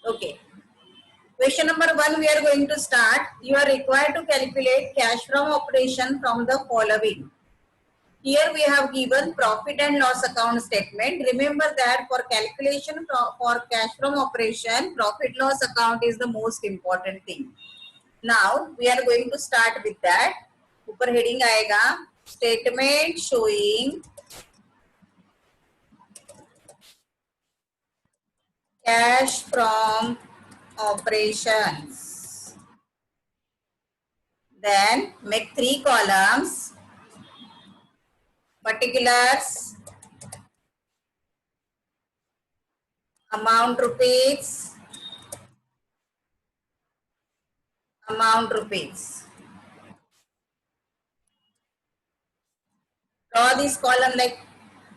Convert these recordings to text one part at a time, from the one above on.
Okay. Question number 1 we are going to start. You are required to calculate cash from operation from the following. Here we have given profit and loss account statement. Remember that for calculation for cash from operation, profit loss account is the most important thing. Now we are going to start with that. ऊपर heading आएगा statement showing cash from operations. Then make 3 columns. Particulars, amount rupees, amount rupees. Draw this column like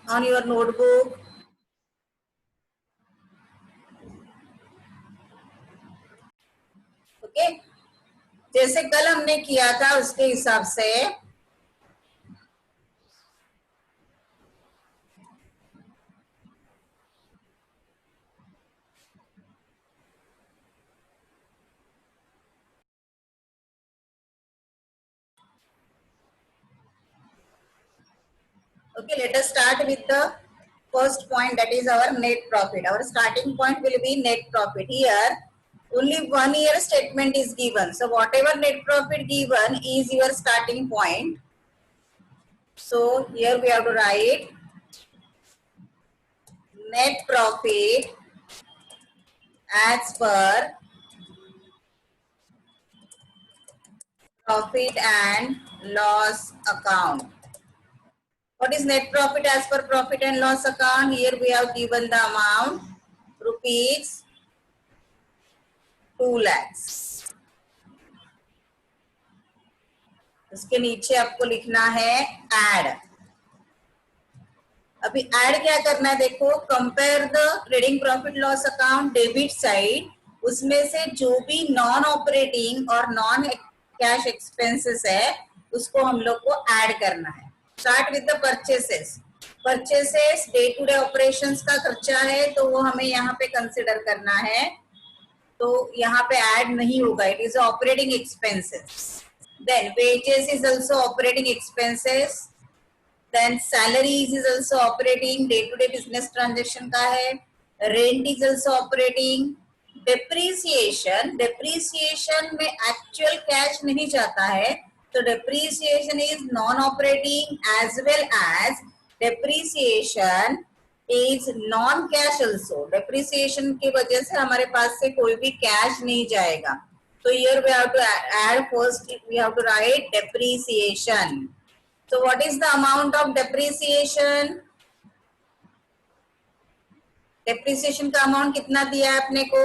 on your notebook. Okay जैसे कल हमने किया था उसके हिसाब से okay, let us start with the first point, that is our net profit. Our starting point will be net profit. Here only 1 year statement is given, so whatever net profit given is your starting point. So here we have to write net profit as per profit and loss account. What is net profit as per profit and loss account? Here we have given the amount rupees 2 lakhs. उसके नीचे आपको लिखना है add. अभी add क्या करना है देखो, compare the trading profit loss account debit side, उसमें से जो भी नॉन ऑपरेटिंग और नॉन कैश एक्सपेंसेस है उसको हम लोग को ऐड करना है. Start with the purchases. Purchases day to day operations का खर्चा है तो वो हमें यहाँ पे कंसिडर करना है, तो यहाँ पे ऐड नहीं होगा, it is operating expenses. Then wages is also operating expenses. Then salaries is also operating, day to day business transaction का है. Rent is also operating. Depreciation में actual cash नहीं जाता है, तो depreciation is non operating as well as depreciation is non cash also. Depreciation की वजह से हमारे पास से कोई भी cash नहीं जाएगा, तो here we have to add first, we have to write depreciation. So what is the amount of depreciation? Depreciation का amount कितना दिया है अपने को?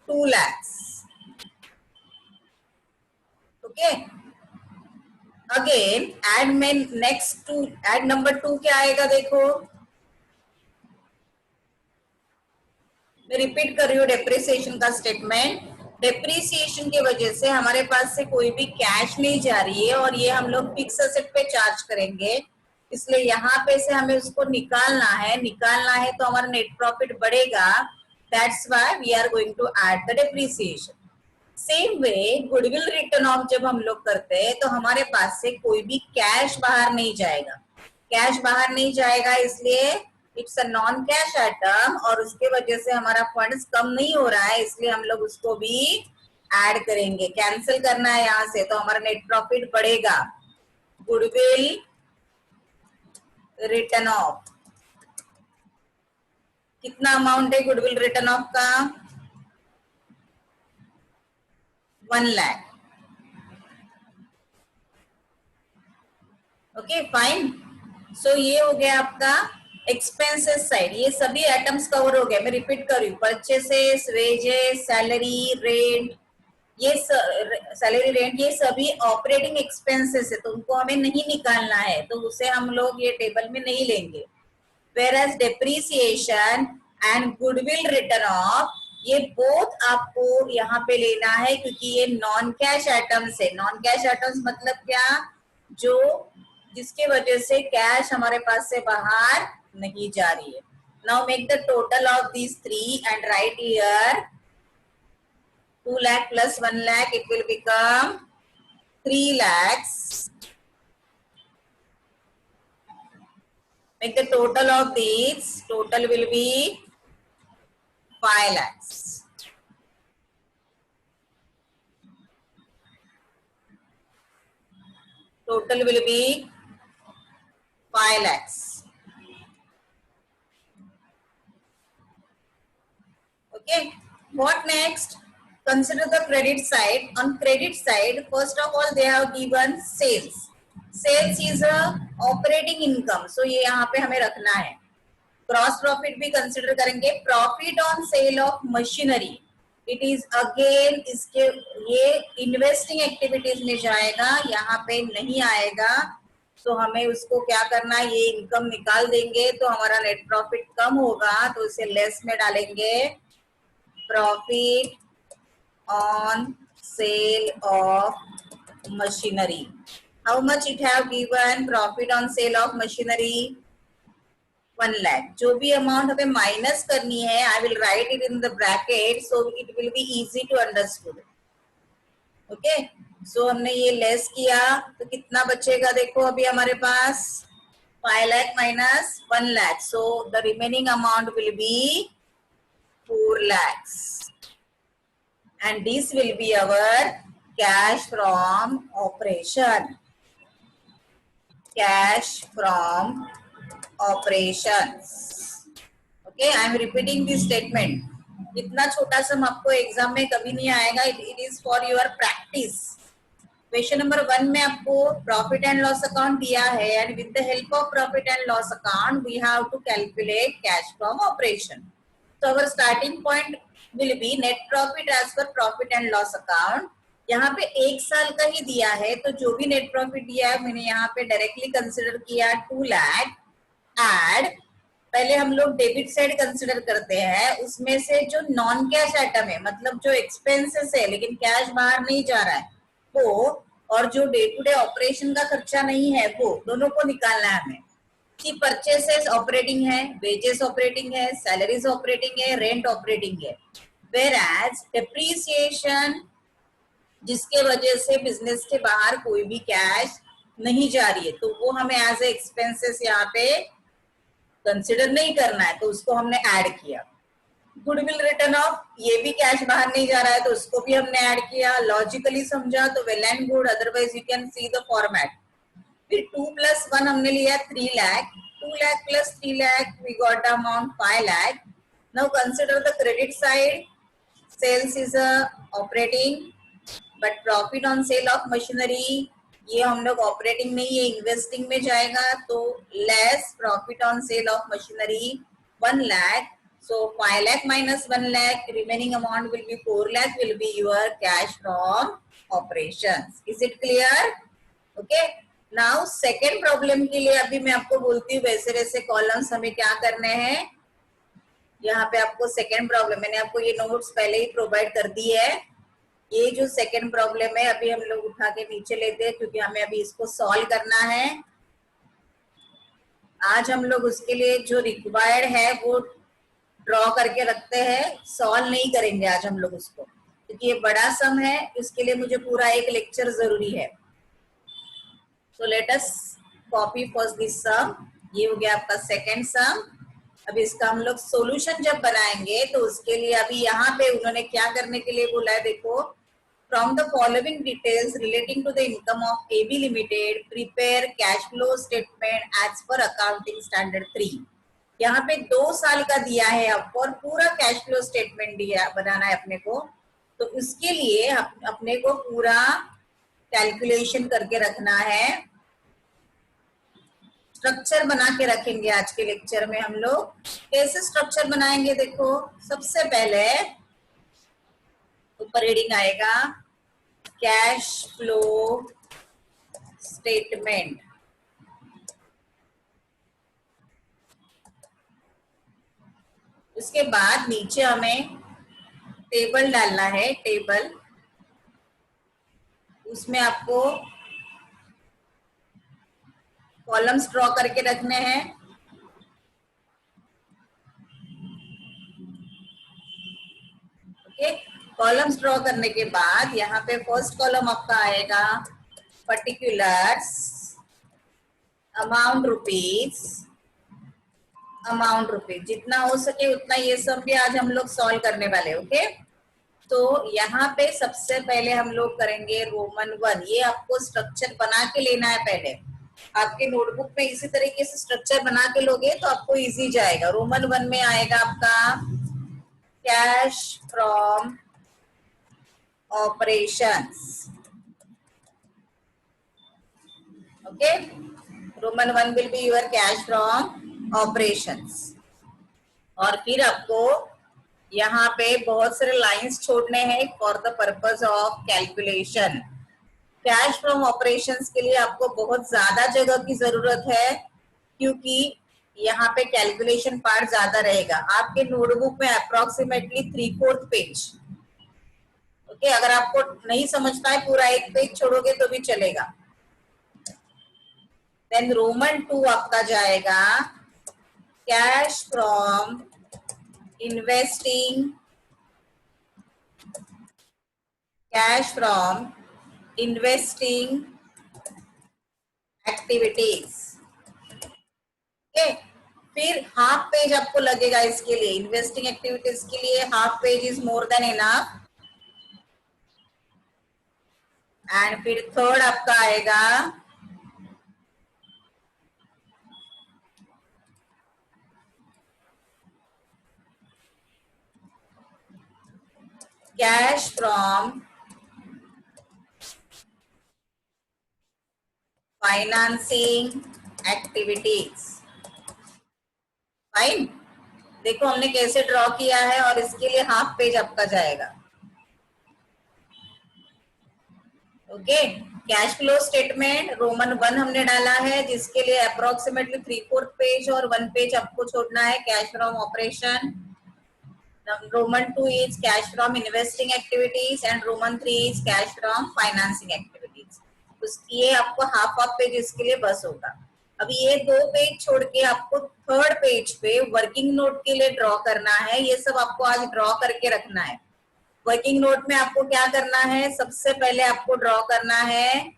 2 lakhs. Okay. Again add में next to add number 2 क्या आएगा देखो, मैं रिपीट कर रही हूँ depreciation का statement. डेप्रीसिएशन की वजह से हमारे पास से कोई भी कैश नहीं जा रही है और ये हम लोग फिक्स एसेट पे चार्ज करेंगे, इसलिए यहाँ पे से हमें उसको निकालना है तो हमारा नेट प्रॉफिट बढ़ेगा. That's why we are going to add the depreciation. Same way goodwill written off जब हम लोग करते हैं तो हमारे पास से कोई भी कैश बाहर नहीं जाएगा, इसलिए it's a non cash item और उसके वजह से हमारा फंड्स कम नहीं हो रहा है, इसलिए हम लोग उसको भी ऐड करेंगे. कैंसिल करना है यहाँ से, तो हमारा नेट प्रॉफिट बढ़ेगा. गुडविल रिटर्न ऑफ कितना अमाउंट है गुडविल रिटर्न ऑफ का? 1 लाख. Okay fine. सो ये हो गया आपका एक्सपेंसेस साइड. ये सभी आइटम्स कवर हो गए, मैं रिपीट कर रही हूँ. परचेसेस, वेजेस, सैलरी, रेंट, ये सैलरी रेंट ये सभी ऑपरेटिंग एक्सपेंसेस है, तो उनको हमें नहीं निकालना है, तो उसे हम लोग ये टेबल में नहीं लेंगे. Whereas depreciation and goodwill written of ये बोथ आपको यहाँ पे लेना है, क्योंकि ये नॉन कैश आइटम्स है. नॉन कैश आइटम्स मतलब क्या? जो जिसके वजह से कैश हमारे पास से बाहर नहीं जा रही है. Now make the total of these 3 and right here 2 lakh plus 1 lakh, it will become 3 lakhs. Make the total of these, total will be 5 lakhs. Total will be 5 lakhs. Okay, what next? Consider the credit side. On credit side, first of all, they have given sales. Sales is a operating income, so ये यहाँ पे हमें रखना है. Cross profit भी consider करेंगे. Profit on sale of machinery, it is again इसके ये इन्वेस्टिंग एक्टिविटीज में जाएगा, यहाँ पे नहीं आएगा. तो हमें उसको क्या करना, ये इनकम निकाल देंगे तो हमारा नेट प्रॉफिट कम होगा, तो इसे लेस में डालेंगे. Profit on sale of machinery, how much it have given? Profit on sale of machinery 1 lakh. जो भी अमाउंट हमें माइनस करनी है, I will write it in the bracket so it will be easy to understood. Okay, so हमने ये less किया तो कितना बचेगा? देखो अभी हमारे पास 5 lakh minus 1 lakh, so the remaining amount will be 4 lakhs, and this will be our cash from operation. Cash from operations. Okay, I am repeating this statement. इतना छोटा सम आपको एग्जाम में कभी नहीं आएगा. It is for your practice. Question number 1 में आपको profit and loss account दिया है, and with the help of profit and loss account we have to calculate cash from operation. तो our starting point will be net profit as per profit and loss account. यहाँ पे 1 साल का ही दिया है, तो जो भी नेट प्रॉफिट दिया है मैंने यहाँ पे डायरेक्टली कंसिडर किया 2 लाख. एड, पहले हम लोग डेबिट साइड कंसिडर करते हैं, उसमें से जो नॉन कैश आइटम है, मतलब जो एक्सपेंसेस है लेकिन कैश बाहर नहीं जा रहा है वो, और जो डे टू डे ऑपरेशन का खर्चा नहीं है वो, दोनों को निकालना है हमें. कि परचेसेस ऑपरेटिंग है, वेजेस ऑपरेटिंग है, सैलरीज ऑपरेटिंग है, रेंट ऑपरेटिंग है. वेयर एज डिप्रीसिएशन, जिसके वजह से बिजनेस के बाहर कोई भी कैश नहीं जा रही है, तो वो हमें एज ए एक्सपेंसेस यहाँ पे कंसिडर नहीं करना है, तो उसको हमने ऐड किया. गुडविल रिटर्न ऑफ, ये भी कैश बाहर नहीं जा रहा है तो उसको भी हमने ऐड किया. लॉजिकली समझा तो well and good, otherwise you can see the format. फिर 2 + 1 हमने लिया 3 lakh. 2 lakh plus 3 lakh, we got the amount 5 lakh. Now consider the credit side. Sales is a operating, but profit on sale of machinery, ये हम लोग operating में, ये investing में जाएगा, तो less profit on sale of machinery 1 lakh. So 5 lakh minus 1 lakh, remaining amount will be 4 lakh, will be your cash from operations. Is it clear? Okay. Now second problem के लिए अभी मैं आपको बोलती हूँ वैसे वैसे कॉलम्स हमें क्या करने हैं. यहाँ पे आपको सेकेंड प्रॉब्लम, मैंने आपको ये नोट्स पहले ही प्रोवाइड कर दी है. ये जो सेकेंड प्रॉब्लम है अभी हम लोग उठा के नीचे लेते हैं, क्योंकि हमें अभी इसको सॉल्व करना है. आज हम लोग उसके लिए जो रिक्वायर्ड है वो ड्रॉ करके रखते हैं, सॉल्व नहीं करेंगे आज हम लोग उसको, क्योंकि ये बड़ा सम है, इसके लिए मुझे पूरा एक लेक्चर जरूरी है. So let us copy first this sum. ये हो गया आपका सेकेंड सम. अभी इसका हम लोग सॉल्यूशन जब बनाएंगे तो उसके लिए अभी यहाँ पे उन्होंने क्या करने के लिए बोला है, देखो. From the following details relating to the income of AB limited, prepare cash flow statement as per accounting standard 3. यहाँ पे 2 साल का दिया है आपको और पूरा कैश फ्लो स्टेटमेंट दिया बनाना है अपने को. तो उसके लिए अपने को पूरा कैलकुलेशन करके रखना है. स्ट्रक्चर बना के रखेंगे आज के लेक्चर में. हम लोग कैसे स्ट्रक्चर बनाएंगे, देखो. सबसे पहले ऊपर हेडिंग आएगा कैश फ्लो स्टेटमेंट. उसके बाद नीचे हमें टेबल डालना है. टेबल, उसमें आपको कॉलम्स ड्रॉ करके रखने हैं. ओके, कॉलम्स ड्रॉ करने के बाद यहाँ पे फर्स्ट कॉलम आपका आएगा particulars, amount rupees, amount rupees, जितना हो सके उतना ये सब भी आज हम लोग सॉल्व करने वाले। ओके, तो यहाँ पे सबसे पहले हम लोग करेंगे रोमन 1। ये आपको स्ट्रक्चर बना के लेना है पहले, आपके नोटबुक में इसी तरीके से स्ट्रक्चर बना के लोगे तो आपको इजी जाएगा। रोमन 1 में आएगा आपका cash from operations. Okay, Roman 1 will be your cash from operations. और फिर आपको यहाँ पे बहुत सारे लाइंस छोड़ने हैं for the purpose of calculation. Cash from operations के लिए आपको बहुत ज्यादा जगह की जरूरत है, क्योंकि यहाँ पे कैलकुलेशन पार्ट ज्यादा रहेगा। आपके नोटबुक में अप्रोक्सीमेटली 3/4 पेज। ओके, अगर आपको नहीं समझता है पूरा एक पेज छोड़ोगे तो भी चलेगा। देन रोमन 2 आपका जाएगा cash from investing, cash from investing activities. Okay, फिर हाफ पेज आपको लगेगा इसके लिए, इन्वेस्टिंग एक्टिविटीज के लिए half page is more than enough. And फिर थर्ड आपका आएगा cash from financing activities. Fine, देखो हमने कैसे ड्रॉ किया है और इसके लिए हाफ पेज आपका जाएगा। Okay, cash flow statement Roman 1 हमने डाला है, जिसके लिए अप्रोक्सीमेटली 3/4 पेज और 1 पेज आपको छोड़ना है cash from operation. Roman 2 is cash from investing activities and Roman 3 is cash from financing activities। ये आपको हाफ पेज इसके लिए बस होगा। अब ये 2 पेज छोड़ के आपको थर्ड पेज पे वर्किंग नोट के लिए ड्रॉ करना है। ये सब आपको आज ड्रॉ करके रखना है। वर्किंग नोट में आपको क्या करना है, सबसे पहले आपको ड्रॉ करना है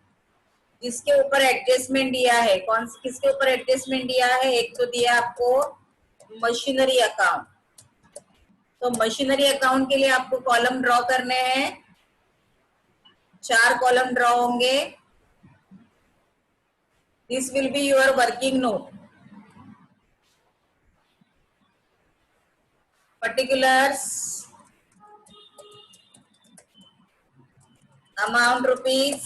जिसके ऊपर एडजस्टमेंट दिया है। कौन किसके ऊपर एडजस्टमेंट दिया है, एक तो दिया आपको मशीनरी अकाउंट। तो मशीनरी अकाउंट के लिए आपको कॉलम ड्रॉ करने हैं, 4 कॉलम ड्रॉ होंगे। This will be your working note. Particulars, amount rupees,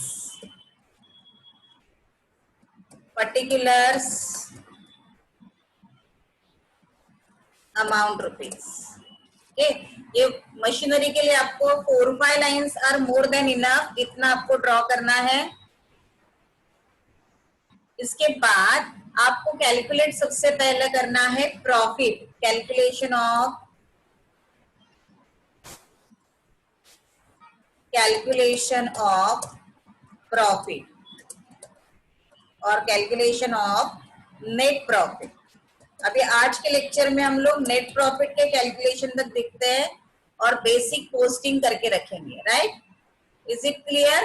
particulars, amount rupees. Okay, ये मशीनरी के लिए आपको 4-5 lines are more than enough, इतना आपको ड्रॉ करना है। इसके बाद आपको कैलकुलेट सबसे पहले करना है प्रॉफिट, कैलकुलेशन ऑफ प्रॉफिट और कैलकुलेशन ऑफ नेट प्रॉफिट। अभी आज के लेक्चर में हम लोग नेट प्रॉफिट के कैलकुलेशन तक देखते हैं और बेसिक पोस्टिंग करके रखेंगे। Right, is it clear?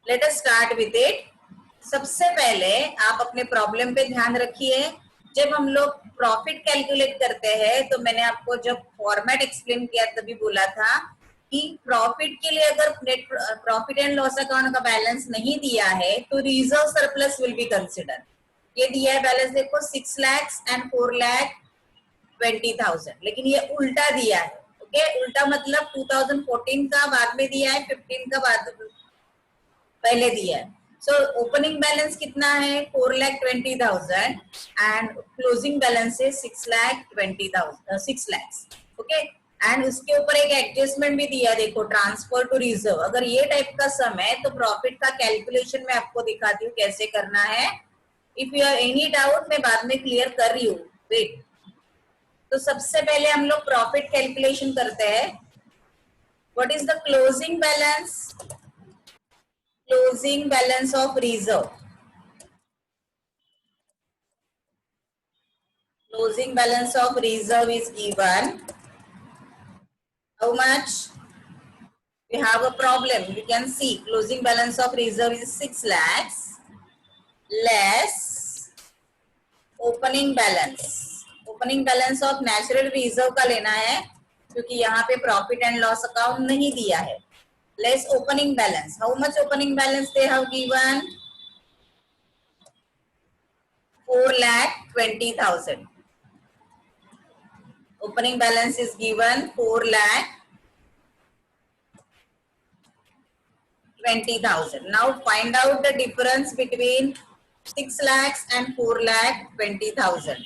Let us start with it. सबसे पहले आप अपने प्रॉब्लम पे ध्यान रखिए। जब हम लोग प्रॉफिट कैलकुलेट करते हैं तो मैंने आपको जब फॉर्मेट एक्सप्लेन किया तभी बोला था कि प्रॉफिट के लिए अगर net profit and loss account का बैलेंस नहीं दिया है तो reserve surplus will be consider. ये दिया है बैलेंस देखो 6 lakhs एंड 4,20,000, लेकिन ये उल्टा दिया है। ओके, उल्टा मतलब 2014 का बाद में दिया है, 15 का बाद पहले दिया है। सो ओपनिंग बैलेंस कितना है 4,20,000 एंड क्लोजिंग बैलेंस है 6,20,000, 6 lakhs। ओके, एंड उसके ऊपर एक एडजस्टमेंट भी दिया देखो, ट्रांसफर टू रिजर्व। अगर ये टाइप का सम है तो प्रॉफिट का कैलकुलेशन मैं आपको दिखाती हूँ कैसे करना है। If you have any doubt मैं बाद में क्लियर कर रही हूँ, वेट। तो सबसे पहले हम लोग प्रॉफिट कैलकुलेशन करते हैं। What is the closing balance? Closing balance of reserve. Closing balance of reserve is given. How much? We have a problem. You can see closing balance of reserve is 6 lakhs less opening balance. Opening balance of natural reserve का लेना है क्योंकि यहाँ पे profit and loss account नहीं दिया है. Less opening balance. How much opening balance they have given? 4,20,000. Opening balance is given 4,20,000. Now find out the difference between 6 lakhs and 4,20,000.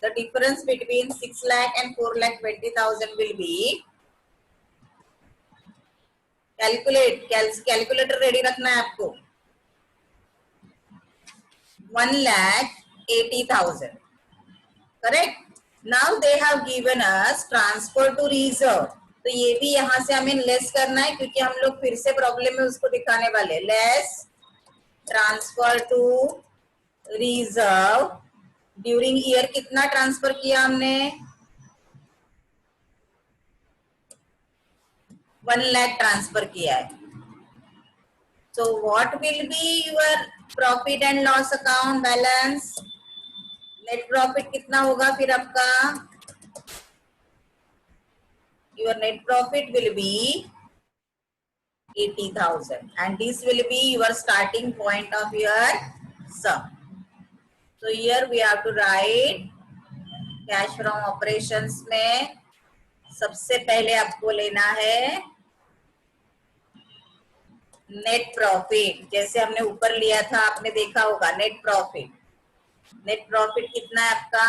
The difference between 6 lakh and 4,20,000 will be, calculator ready रखना है आपको. 1,80,000. Correct. Now they have given us transfer to reserve. तो ये भी यहां से हमें less करना है क्योंकि हम लोग फिर से प्रॉब्लम में उसको दिखाने वाले. Less transfer to reserve. During year कितना ट्रांसफर किया हमने? 1 लाख ट्रांसफर किया है. So what will be your profit and loss account balance? Net profit कितना होगा फिर आपका? Your net profit will be 80,000 and this will be your starting point of your sum. So here we have to write cash from operations में सबसे पहले आपको लेना है नेट प्रॉफिट. जैसे हमने ऊपर लिया था आपने देखा होगा नेट प्रॉफिट. नेट प्रॉफिट कितना है आपका?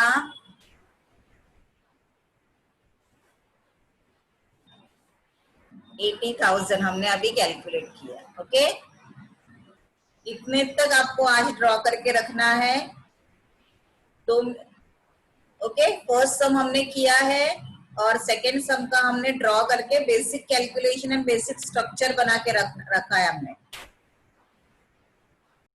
80,000 हमने अभी कैलकुलेट किया. ओके, इतने तक आपको आज ड्रॉ करके रखना है. तो ओके, फर्स्ट सम हमने किया है और सेकेंड सम का हमने ड्रॉ करके basic calculation and basic structure बना के रखा है हमने.